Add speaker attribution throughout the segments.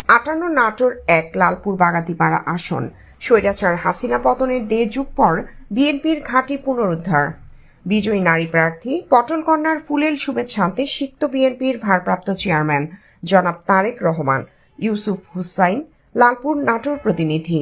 Speaker 1: 58 নাটোর 1 লালপুর বাগাতিপাড়া আসন। স্বৈরাচার হাসিনা পতনের 1.5 যুগ পর বিএনপির ঘাঁটি পুনরুদ্ধার। বিজয়ী নারী প্রার্থী পটল কন্যার ফুলেল শুভেচ্ছান্তে সিক্ত বিএনপির ভারপ্রাপ্ত চেয়ারম্যান জনাব তারেক রহমান। ইউসুফ হুসাইন, লালপুর নাটোর প্রতিনিধি।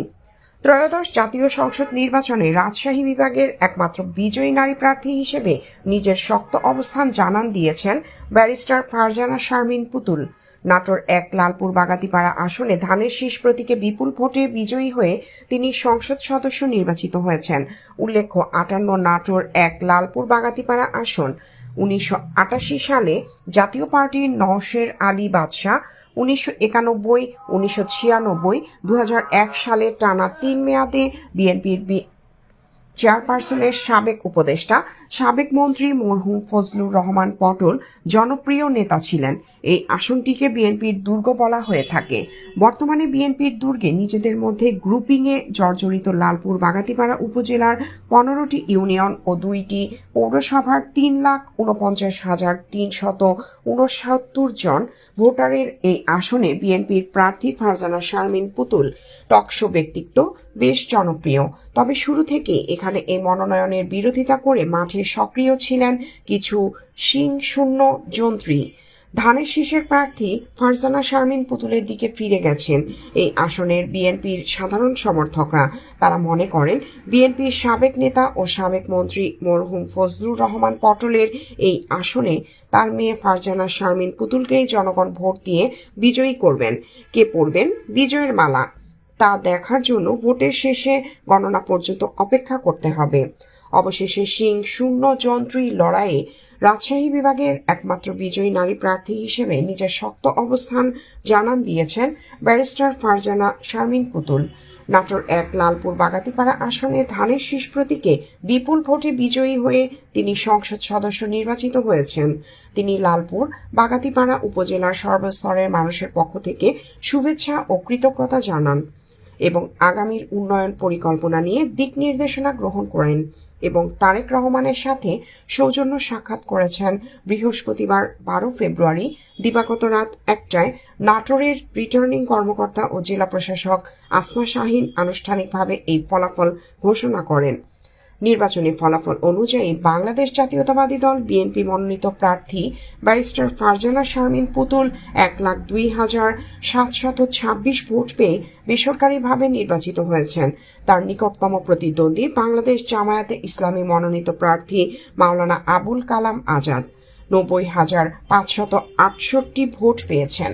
Speaker 1: ত্রয়োদশ জাতীয় সংসদ নির্বাচনে রাজশাহী বিভাগের একমাত্র বিজয়ী নারী প্রার্থী হিসেবে নিজের শক্ত অবস্থান জানান দিয়েছেন ব্যারিস্টার ফারজানা শারমিন পুতুল। নাটোর 1 লালপুর বাগাতিপাড়া আসনে ধানের শীষ প্রতীকে বিপুল ভোটে বিজয়ী হয়ে তিনি সংসদ সদস্য নির্বাচিত হয়েছেন। উল্লেখ্য, 58 নাটোর 1 লালপুর বাগাতিপাড়া আসন 1988 সালে জাতীয় পার্টির নওশের আলী বাদশাহ, 1991, 1996, 2001 সালে টানা 3 মেয়াদে বিএনপির চেয়ারপারসনের সাবেক উপদেষ্টা, সাবেক মন্ত্রী মরহুম ফজলুর রহমান পটল জনপ্রিয় নেতা ছিলেন। এই আসনটিকে বিএনপির দুর্গ বলা হয়ে থাকে। বর্তমানে বিএনপির দুর্গে নিজেদের মধ্যে গ্রুপিংয়ে জর্জরিত লালপুর বাগাতিপাড়া উপজেলার 15টি ইউনিয়ন ও 2টি পৌরসভার 3,49,369 জন ভোটারের এই আসনে বিএনপির প্রার্থী ফারজানা শারমিন পুতুল টকশো ব্যক্তিত্ব, বেশ জনপ্রিয়। তবে শুরু থেকে এখানে এই মনোনয়নের বিরোধিতা করে মাঠে সক্রিয় ছিলেন কিছু শিং-শূন্য যন্ত্রী। ধানের শীষের প্রার্থী ফারজানা শারমিন পুতুলের দিকে ফিরে গেছেন এই আসনের বিএনপির সাধারণ সমর্থকরা। তারা মনে করেন বিএনপির সাবেক নেতা ও সাবেক মন্ত্রী মরহুম ফজলুর রহমান পটলের এই আসনে তার মেয়ে ফারজানা শারমিন পুতুলকেই জনগণ ভোট দিয়ে বিজয়ী করবেন। কে পড়বেন বিজয়ের মালা তা দেখার জন্য ভোটের শেষে গণনা পর্যন্ত অপেক্ষা করতে হবে। অবশেষে শিং-শূন্য যন্ত্রী লড়াইয়ে রাজশাহী বিভাগের একমাত্র বিজয়ী নারী প্রার্থী হিসেবে নিজের শক্ত অবস্থান জানান দিয়েছেন ব্যারিস্টার ফারজানা শারমিন পুতুল। নাটোর 1 লালপুর বাগাতিপাড়া আসনে ধানের শীষ প্রতীকে বিপুল ভোটে বিজয়ী হয়ে তিনি সংসদ সদস্য নির্বাচিত হয়েছেন। তিনি লালপুর বাগাতিপাড়া উপজেলার সর্বস্তরের মানুষের পক্ষ থেকে শুভেচ্ছা ও কৃতজ্ঞতা জানান এবং আগামীর উন্নয়ন পরিকল্পনা নিয়ে দিক নির্দেশনা গ্রহণ করেন এবং তারেক রহমানের সাথে সৌজন্য সাক্ষাৎ করেছেন বৃহস্পতিবার 12 ফেব্রুয়ারি দিবাগত রাত 1টায়। নাটোরের রিটার্নিং কর্মকর্তা ও জেলা প্রশাসক আসমা শাহীন আনুষ্ঠানিকভাবে এই ফলাফল ঘোষণা করেন। নির্বাচনী ফলাফল অনুযায়ী বাংলাদেশ জাতীয়তাবাদী দল বিএনপি মনোনীত প্রার্থী ব্যারিস্টার ফারজানা শারমিন পুতুল 1,02,726 ভোট পেয়ে বেসরকারিভাবে নির্বাচিত হয়েছেন। তার নিকটতম প্রতিদ্বন্দ্বী বাংলাদেশ জামায়াতে ইসলামী মনোনীত প্রার্থী মাওলানা আবুল কালাম আজাদ 90,568 ভোট পেয়েছেন।